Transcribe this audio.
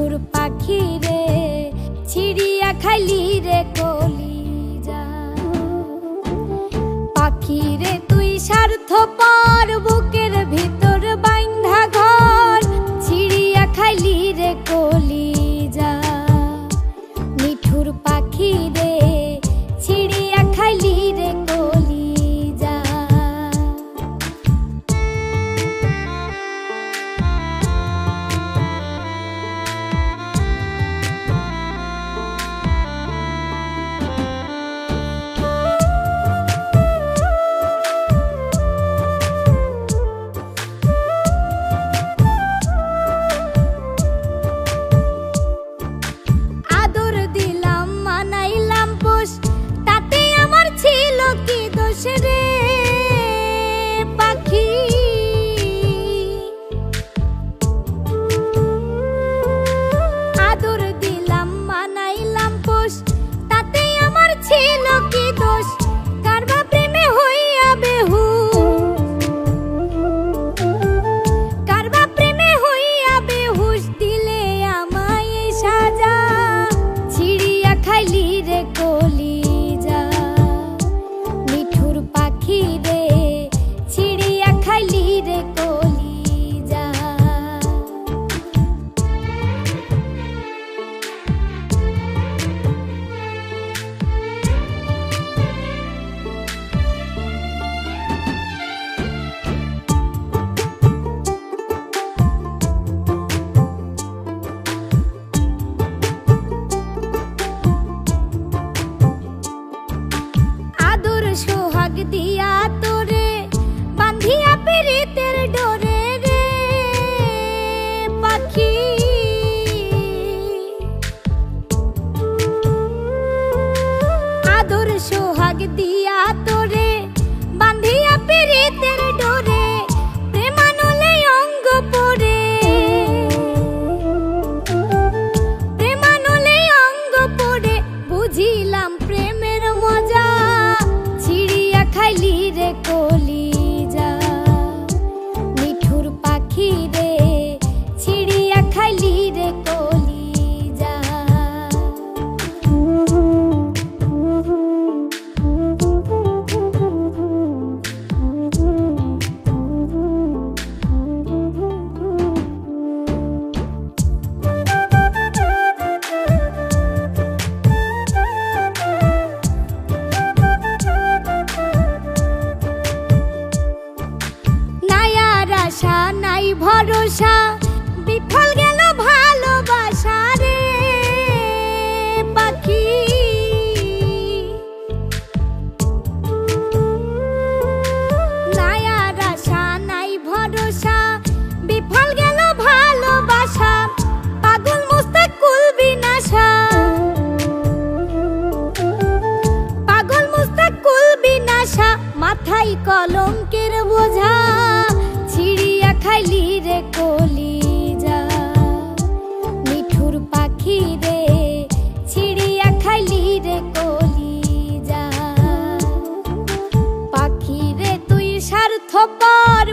নিঠুর পাখি রে ছিড়িয়া খাইলি রে কলিজা। পাখি রে তুই স্বার্থপর বুকের ভিতর বাইন্ধা ঘর ছিড়িয়া খাইলি রে কলিজা। নিঠুর পাখি রে ছিড়িয়া খাইলি রে কলিজা। আদর দিলাম মানাইলাম পোষ তাতে আমার ছিল কি দোষ রে পাখি। আদর দিলাম মানাইলাম পোষ তাতে আমার ছিল কি দোষ। কারবা প্রেমে হইয়া বেহুশ, কারবা প্রেমে হইয়া বেহুশ দিলে আমায় এই সাজা ছিড়িয়া খাইলি রে কলিজা। নিঠুর পাখি রে ছিড়িয়া খাইলি রে কলিজা। আদর সোহাগ দিয়া তোরে বান্ধিয়া পিরিতের ডোরে রে পাখি। আদর সোহাগ দিয়া তোরে বান্ধিয়া পিরিতের ডোরে প্রেমানলে অঙ্গ পড়ে, প্রেমানলে অঙ্গ পড়ে বুঝিলাম প্রেমের মজা ছিড়িয়া খাইলি রে কলিজা। নিঠুর পাখি রে ছিড়িয়া খাইলি রে কলিজা। নাই আর আশা নাই ভরসা বিফল গেল ভালোবাসা রে পাখি। নাই আর আশা নাই ভরসা বিফল গেল ভালোবাসা। পাগল মুস্তাকুল বিনাশা, পাগল মুস্তাকুল বিনাশা মাথায় কলঙ্কের বোঝা ছিড়িয়া খাইলি রে কলিজা। নিঠুর পাখি রে ছিড়িয়া খাইলি রে কলিজা। পাখি রে তুই স্বার্থপর